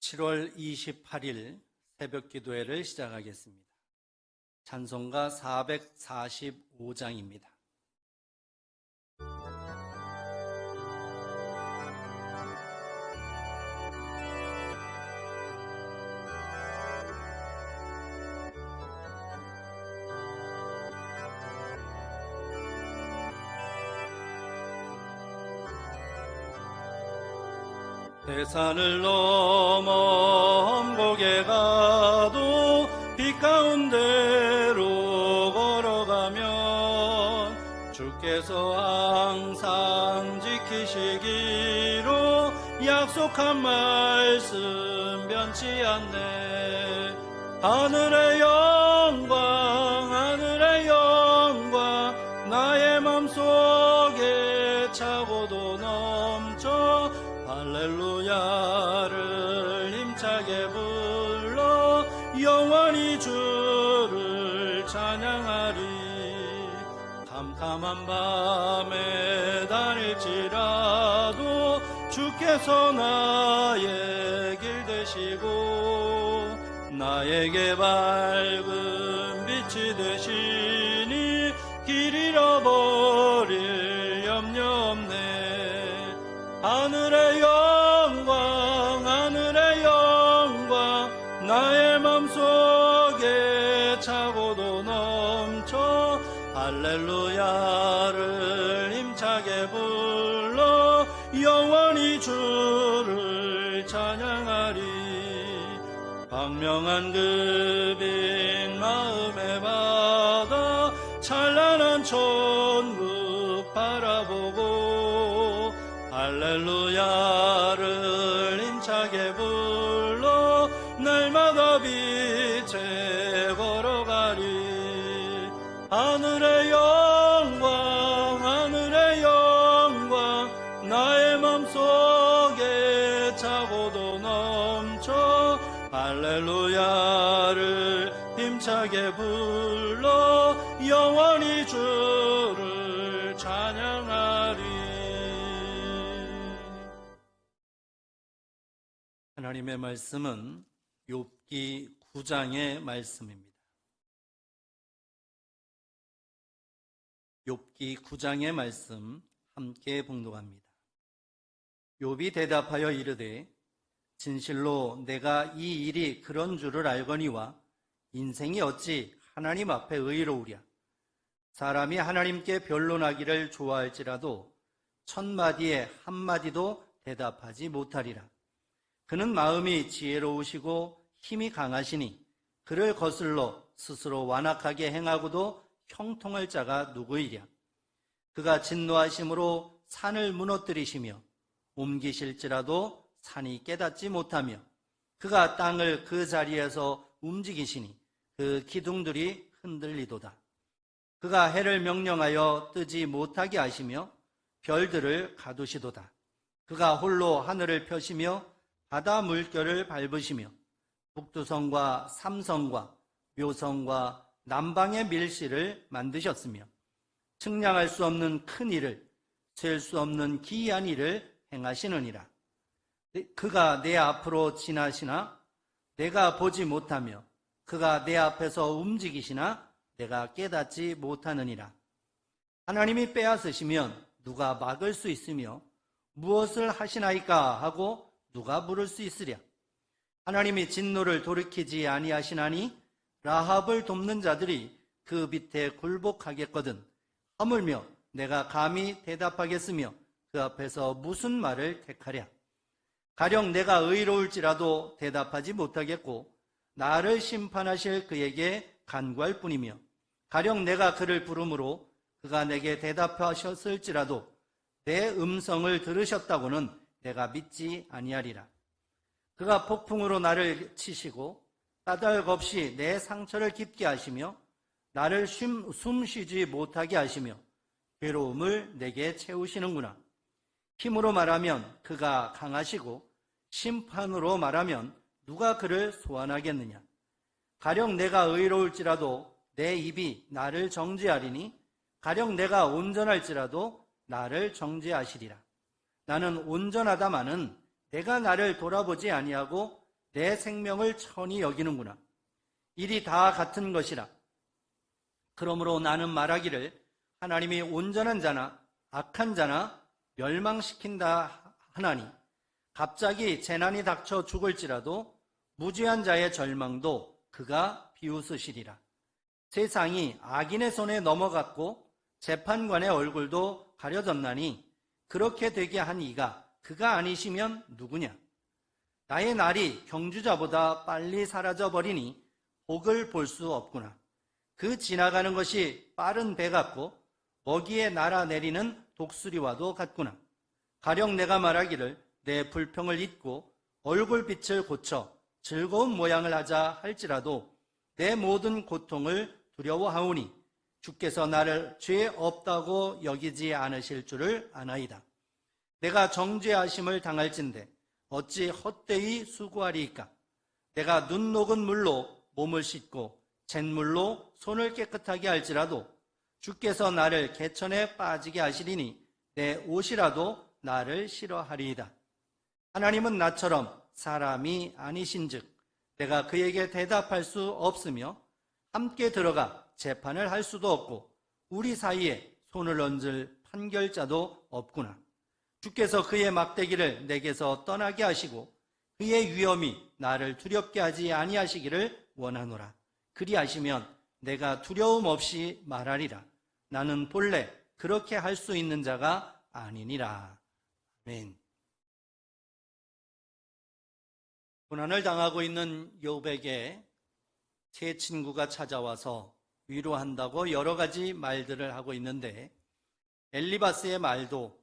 7월 28일 새벽 기도회를 시작하겠습니다. 찬송가 445장입니다. 대산을 넘어 험곡에 가도 빛 가운데로 걸어가면 주께서 항상 지키시기로 약속한 말씀 변치 않네. 하늘의 영광 나의 맘속에 차고도 넘쳐 할렐루야를 힘차게 불러 영원히 주를 찬양하리. 캄캄한 밤에 다닐지라도 주께서 나의 길 되시고 나에게 밝은 빛이 되시니 길 잃어버릴 염려 없네. 하늘의 영광 나의 맘속에 차고도 넘쳐 할렐루야를 힘차게 불러 영원히 주를 찬양하리. 광명한 그 빛 마음에 받아 찬란한 천국 바라보고 할렐루야를 힘차게 불러 날마다 빛에 걸어가리. 하늘의 영광 나의 맘속에 차고도 넘쳐 할렐루야를 힘차게 불러 영원히 주를 찬양하리. 하나님의 말씀은 욥기 9장의 말씀입니다. 욥기 9장의 말씀 함께 봉독합니다. 욥이 대답하여 이르되 진실로 내가 이 일이 그런 줄을 알거니와 인생이 어찌 하나님 앞에 의로우랴. 사람이 하나님께 변론하기를 좋아할지라도 1000마디에 한마디도 대답하지 못하리라. 그는 마음이 지혜로우시고 힘이 강하시니 그를 거슬러 스스로 완악하게 행하고도 형통할 자가 누구이랴. 그가 진노하심으로 산을 무너뜨리시며 옮기실지라도 산이 깨닫지 못하며 그가 땅을 그 자리에서 움직이시니 그 기둥들이 흔들리도다. 그가 해를 명령하여 뜨지 못하게 하시며 별들을 가두시도다. 그가 홀로 하늘을 펴시며 바다 물결을 밟으시며 북두성과 삼성과 묘성과 남방의 밀실을 만드셨으며 측량할 수 없는 큰 일을 셀 수 없는 기이한 일을 행하시느니라. 그가 내 앞으로 지나시나 내가 보지 못하며 그가 내 앞에서 움직이시나 내가 깨닫지 못하느니라. 하나님이 빼앗으시면 누가 막을 수 있으며 무엇을 하시나이까 하고 누가 물을 수 있으랴. 하나님이 진노를 돌이키지 아니하시나니 라합을 돕는 자들이 그 밑에 굴복하겠거든. 하물며 내가 감히 대답하겠으며 그 앞에서 무슨 말을 택하랴. 가령 내가 의로울지라도 대답하지 못하겠고 나를 심판하실 그에게 간구할 뿐이며 가령 내가 그를 부르므로 그가 내게 대답하셨을지라도 내 음성을 들으셨다고는 내가 믿지 아니하리라. 그가 폭풍으로 나를 치시고 까닭 없이 내 상처를 깊게 하시며 나를 숨쉬지 못하게 하시며 괴로움을 내게 채우시는구나. 힘으로 말하면 그가 강하시고 심판으로 말하면 누가 그를 소환하겠느냐. 가령 내가 의로울지라도 내 입이 나를 정죄하리니 가령 내가 온전할지라도 나를 정죄하시리라. 나는 온전하다마는 내가 나를 돌아보지 아니하고 내 생명을 천히 여기는구나. 일이 다 같은 것이라. 그러므로 나는 말하기를 하나님이 온전한 자나 악한 자나 멸망시킨다 하나니 갑자기 재난이 닥쳐 죽을지라도 무죄한 자의 절망도 그가 비웃으시리라. 세상이 악인의 손에 넘어갔고 재판관의 얼굴도 가려졌나니 그렇게 되게 한 이가 그가 아니시면 누구냐? 나의 날이 경주자보다 빨리 사라져버리니 복을 볼 수 없구나. 그 지나가는 것이 빠른 배 같고 먹이에 날아내리는 독수리와도 같구나. 가령 내가 말하기를 내 불평을 잊고 얼굴빛을 고쳐 즐거운 모양을 하자 할지라도 내 모든 고통을 두려워하오니 주께서 나를 죄 없다고 여기지 않으실 줄을 아나이다. 내가 정죄하심을 당할진대 어찌 헛되이 수고하리이까. 내가 눈 녹은 물로 몸을 씻고 잿물로 손을 깨끗하게 할지라도 주께서 나를 개천에 빠지게 하시리니 내 옷이라도 나를 싫어하리이다. 하나님은 나처럼 사람이 아니신즉 내가 그에게 대답할 수 없으며 함께 들어가 재판을 할 수도 없고 우리 사이에 손을 얹을 판결자도 없구나. 주께서 그의 막대기를 내게서 떠나게 하시고 그의 위엄이 나를 두렵게 하지 아니하시기를 원하노라. 그리하시면 내가 두려움 없이 말하리라. 나는 본래 그렇게 할 수 있는 자가 아니니라. 아멘. 고난을 당하고 있는 욥에게 세 친구가 찾아와서 위로한다고 여러 가지 말들을 하고 있는데 엘리바스의 말도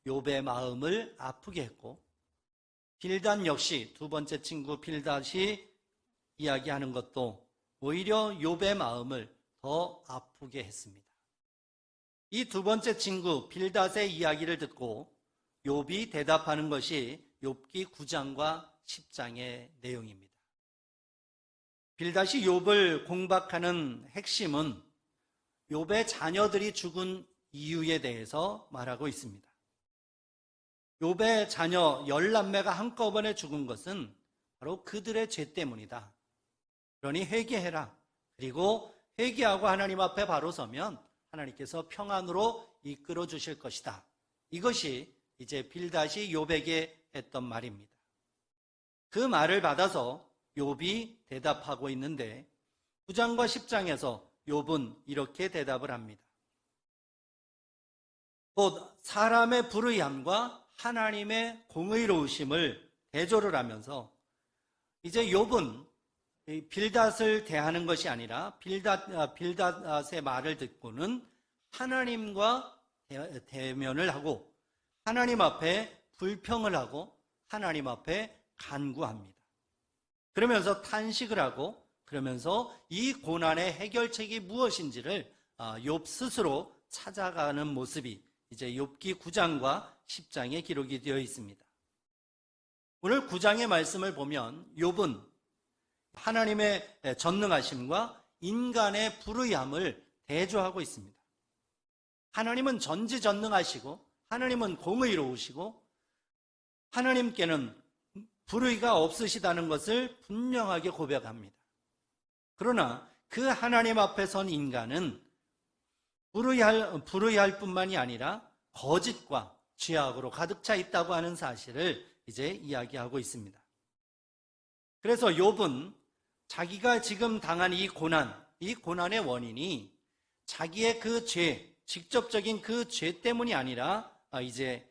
욥의 마음을 아프게 했고 빌단 역시 두 번째 친구 빌닷이 이야기하는 것도 오히려 욥의 마음을 더 아프게 했습니다. 이 두 번째 친구 빌닷의 이야기를 듣고 욥이 대답하는 것이 욥기 9장과 10장의 내용입니다. 빌닷이 욥을 공박하는 핵심은 욥의 자녀들이 죽은 이유에 대해서 말하고 있습니다. 욥의 자녀 10남매가 한꺼번에 죽은 것은 바로 그들의 죄 때문이다. 그러니 회개해라. 그리고 회개하고 하나님 앞에 바로 서면 하나님께서 평안으로 이끌어 주실 것이다. 이것이 이제 빌닷이 욥에게 했던 말입니다. 그 말을 받아서 욥이 대답하고 있는데 9장과 10장에서 욥은 이렇게 대답을 합니다. 곧 사람의 불의함과 하나님의 공의로우심을 대조를 하면서 이제 욥은 빌닷을 대하는 것이 아니라 빌닷의 말을 듣고는 하나님과 대면을 하고 하나님 앞에 불평을 하고 하나님 앞에 간구합니다. 그러면서 탄식을 하고 그러면서 이 고난의 해결책이 무엇인지를 욥 스스로 찾아가는 모습이 이제 욥기 9장과 10장에 기록이 되어 있습니다. 오늘 9장의 말씀을 보면 욥은 하나님의 전능하심과 인간의 불의함을 대조하고 있습니다. 하나님은 전지전능하시고 하나님은 공의로우시고 하나님께는 불의가 없으시다는 것을 분명하게 고백합니다. 그러나 그 하나님 앞에 선 인간은 불의할 뿐만이 아니라 거짓과 죄악으로 가득 차 있다고 하는 사실을 이제 이야기하고 있습니다. 그래서 욥은 자기가 지금 당한 이 고난의 원인이 자기의 그 죄, 직접적인 그 죄 때문이 아니라 이제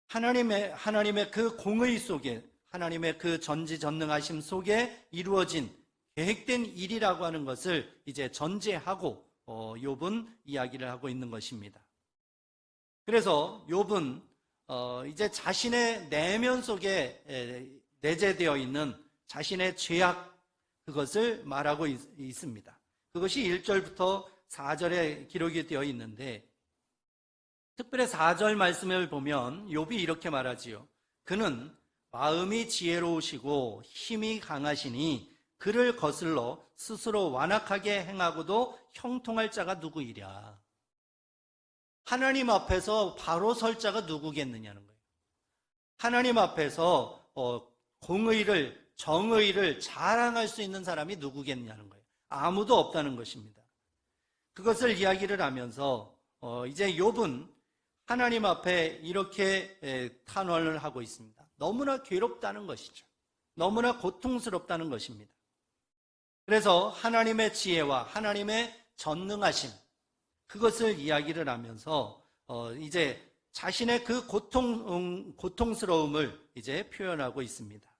하나님의 그 공의 속에, 하나님의 그 전지전능하심 속에 이루어진 계획된 일이라고 하는 것을 이제 전제하고 욥은 이야기를 하고 있는 것입니다. 그래서 욥은 이제 자신의 내면 속에 내재되어 있는 자신의 죄악, 그것을 말하고 있습니다. 그것이 1절부터 4절에 기록이 되어 있는데 특별히 4절 말씀을 보면 욥이 이렇게 말하지요. 그는 마음이 지혜로우시고 힘이 강하시니 그를 거슬러 스스로 완악하게 행하고도 형통할 자가 누구이랴. 하나님 앞에서 바로 설 자가 누구겠느냐는 거예요. 하나님 앞에서 공의를 정의를 자랑할 수 있는 사람이 누구겠냐는 거예요. 아무도 없다는 것입니다. 그것을 이야기를 하면서 이제 욥은 하나님 앞에 이렇게 탄원을 하고 있습니다. 너무나 괴롭다는 것이죠. 너무나 고통스럽다는 것입니다. 그래서 하나님의 지혜와 하나님의 전능하심, 그것을 이야기를 하면서 이제 자신의 그 고통스러움을 이제 표현하고 있습니다.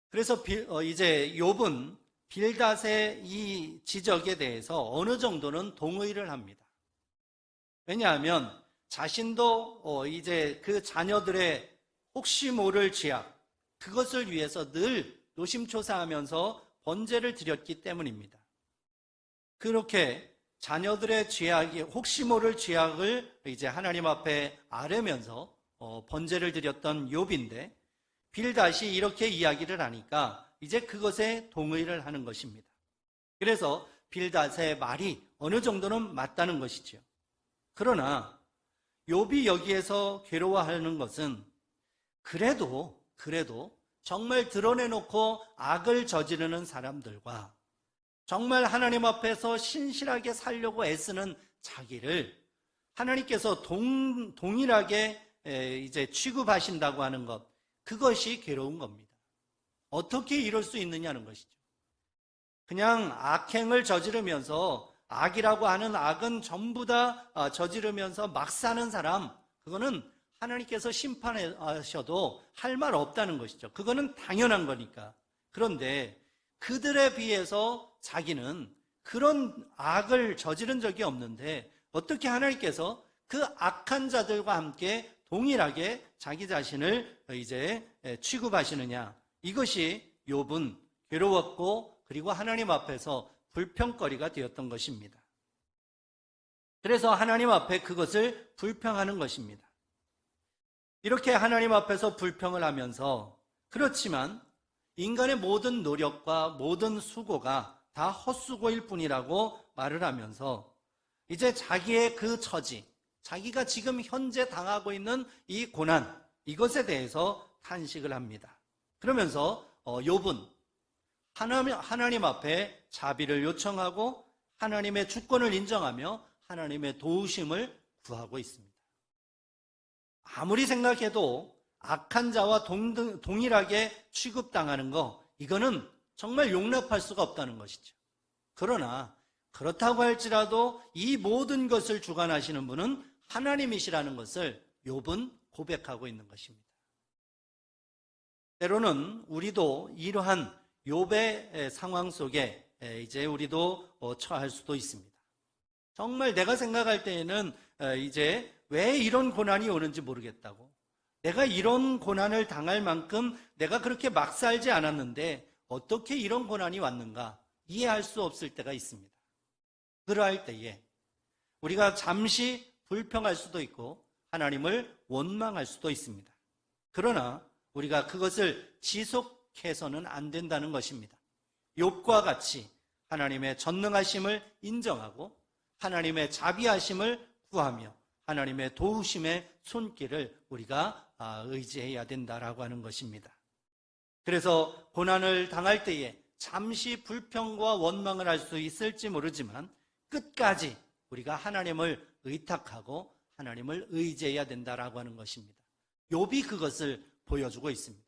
그래서 이제 욥은 빌닷의 이 지적에 대해서 어느 정도는 동의를 합니다. 왜냐하면 자신도 이제 그 자녀들의 혹시 모를 죄악, 그것을 위해서 늘 노심초사하면서 번제를 드렸기 때문입니다. 그렇게 자녀들의 죄악이 혹시 모를 죄악을 이제 하나님 앞에 아뢰면서 번제를 드렸던 욥인데, 빌닷이 이렇게 이야기를 하니까 이제 그것에 동의를 하는 것입니다. 그래서 빌닷의 말이 어느 정도는 맞다는 것이죠. 그러나 욥이 여기에서 괴로워하는 것은 그래도 정말 드러내놓고 악을 저지르는 사람들과 정말 하나님 앞에서 신실하게 살려고 애쓰는 자기를 하나님께서 동일하게 이제 취급하신다고 하는 것, 그것이 괴로운 겁니다. 어떻게 이럴 수 있느냐는 것이죠. 그냥 악행을 저지르면서 악이라고 하는 악은 전부 다 저지르면서 막 사는 사람, 그거는 하나님께서 심판하셔도 할 말 없다는 것이죠. 그거는 당연한 거니까. 그런데 그들에 비해서 자기는 그런 악을 저지른 적이 없는데 어떻게 하나님께서 그 악한 자들과 함께 동일하게 자기 자신을 이제 취급하시느냐. 이것이 욥은 괴로웠고 그리고 하나님 앞에서 불평거리가 되었던 것입니다. 그래서 하나님 앞에 그것을 불평하는 것입니다. 이렇게 하나님 앞에서 불평을 하면서 그렇지만 인간의 모든 노력과 모든 수고가 다 헛수고일 뿐이라고 말을 하면서 이제 자기의 그 처지, 자기가 지금 현재 당하고 있는 이 고난, 이것에 대해서 탄식을 합니다. 그러면서 욥은 하나님 앞에 자비를 요청하고 하나님의 주권을 인정하며 하나님의 도우심을 구하고 있습니다. 아무리 생각해도 악한 자와 동일하게 취급당하는 거, 이거는 정말 용납할 수가 없다는 것이죠. 그러나 그렇다고 할지라도 이 모든 것을 주관하시는 분은 하나님이시라는 것을 욥은 고백하고 있는 것입니다. 때로는 우리도 이러한 욥의 상황 속에 이제 우리도 처할 수도 있습니다. 정말 내가 생각할 때에는 이제 왜 이런 고난이 오는지 모르겠다고, 내가 이런 고난을 당할 만큼 내가 그렇게 막 살지 않았는데 어떻게 이런 고난이 왔는가 이해할 수 없을 때가 있습니다. 그러할 때에 우리가 잠시 불평할 수도 있고 하나님을 원망할 수도 있습니다. 그러나 우리가 그것을 지속해서는 안 된다는 것입니다. 욥과 같이 하나님의 전능하심을 인정하고 하나님의 자비하심을 구하며 하나님의 도우심의 손길을 우리가 의지해야 된다라고 하는 것입니다. 그래서 고난을 당할 때에 잠시 불평과 원망을 할 수 있을지 모르지만 끝까지 우리가 하나님을 의탁하고 하나님을 의지해야 된다라고 하는 것입니다. 욥이 그것을 보여주고 있습니다.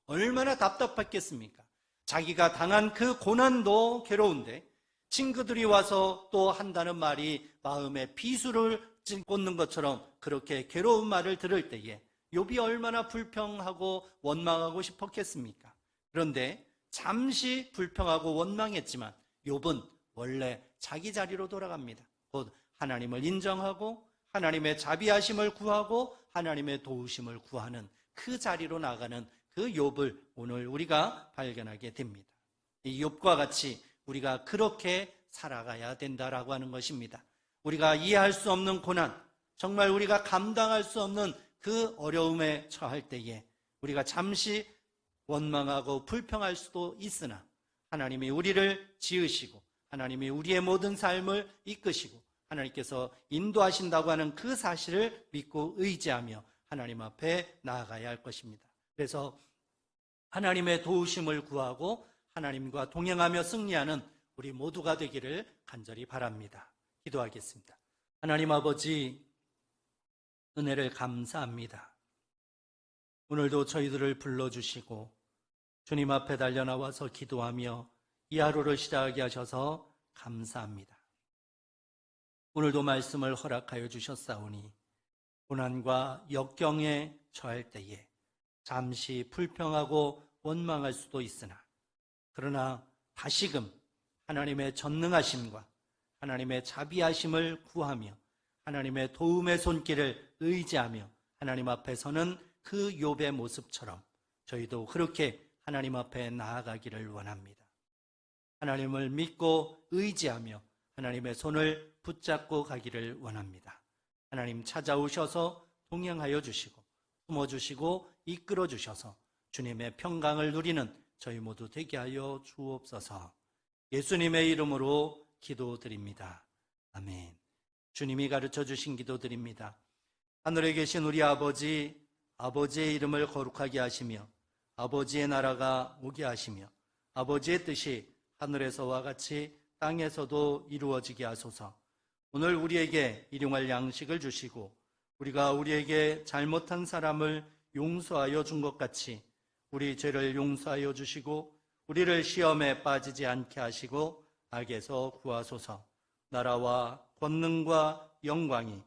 얼마나 답답했겠습니까? 자기가 당한 그 고난도 괴로운데 친구들이 와서 또 한다는 말이 마음에 비수를 꽂는 것처럼 그렇게 괴로운 말을 들을 때에 욥이 얼마나 불평하고 원망하고 싶었겠습니까? 그런데 잠시 불평하고 원망했지만 욥은 원래 자기 자리로 돌아갑니다. 곧 하나님을 인정하고 하나님의 자비하심을 구하고 하나님의 도우심을 구하는 그 자리로 나가는 그 욥을 오늘 우리가 발견하게 됩니다. 이 욥과 같이 우리가 그렇게 살아가야 된다라고 하는 것입니다. 우리가 이해할 수 없는 고난, 정말 우리가 감당할 수 없는 그 어려움에 처할 때에 우리가 잠시 원망하고 불평할 수도 있으나 하나님이 우리를 지으시고 하나님이 우리의 모든 삶을 이끄시고 하나님께서 인도하신다고 하는 그 사실을 믿고 의지하며 하나님 앞에 나아가야 할 것입니다. 그래서 하나님의 도우심을 구하고 하나님과 동행하며 승리하는 우리 모두가 되기를 간절히 바랍니다. 기도하겠습니다. 하나님 아버지, 은혜를 감사합니다. 오늘도 저희들을 불러주시고 주님 앞에 달려나와서 기도하며 이 하루를 시작하게 하셔서 감사합니다. 오늘도 말씀을 허락하여 주셨사오니 고난과 역경에 처할 때에 잠시 불평하고 원망할 수도 있으나 그러나 다시금 하나님의 전능하심과 하나님의 자비하심을 구하며 하나님의 도움의 손길을 의지하며 하나님 앞에서는 그 욥의 모습처럼 저희도 그렇게 하나님 앞에 나아가기를 원합니다. 하나님을 믿고 의지하며 하나님의 손을 붙잡고 가기를 원합니다. 하나님 찾아오셔서 동행하여 주시고 품어주시고 이끌어 주셔서 주님의 평강을 누리는 저희 모두 되게 하여 주옵소서. 예수님의 이름으로 기도드립니다. 아멘. 주님이 가르쳐 주신 기도드립니다. 하늘에 계신 우리 아버지, 아버지의 이름을 거룩하게 하시며 아버지의 나라가 오게 하시며 아버지의 뜻이 하늘에서와 같이 땅에서도 이루어지게 하소서. 오늘 우리에게 일용할 양식을 주시고 우리가 우리에게 잘못한 사람을 용서하여 준 것 같이 우리 죄를 용서하여 주시고 우리를 시험에 빠지지 않게 하시고 악에서 구하소서. 나라와 권능과 영광이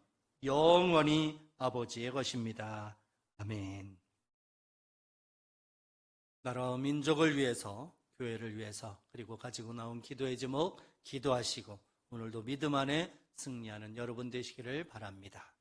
영원히 아버지의 것입니다. 아멘. 나라와 민족을 위해서, 교회를 위해서, 그리고 가지고 나온 기도의 제목 기도하시고 오늘도 믿음 안에 승리하는 여러분 되시기를 바랍니다.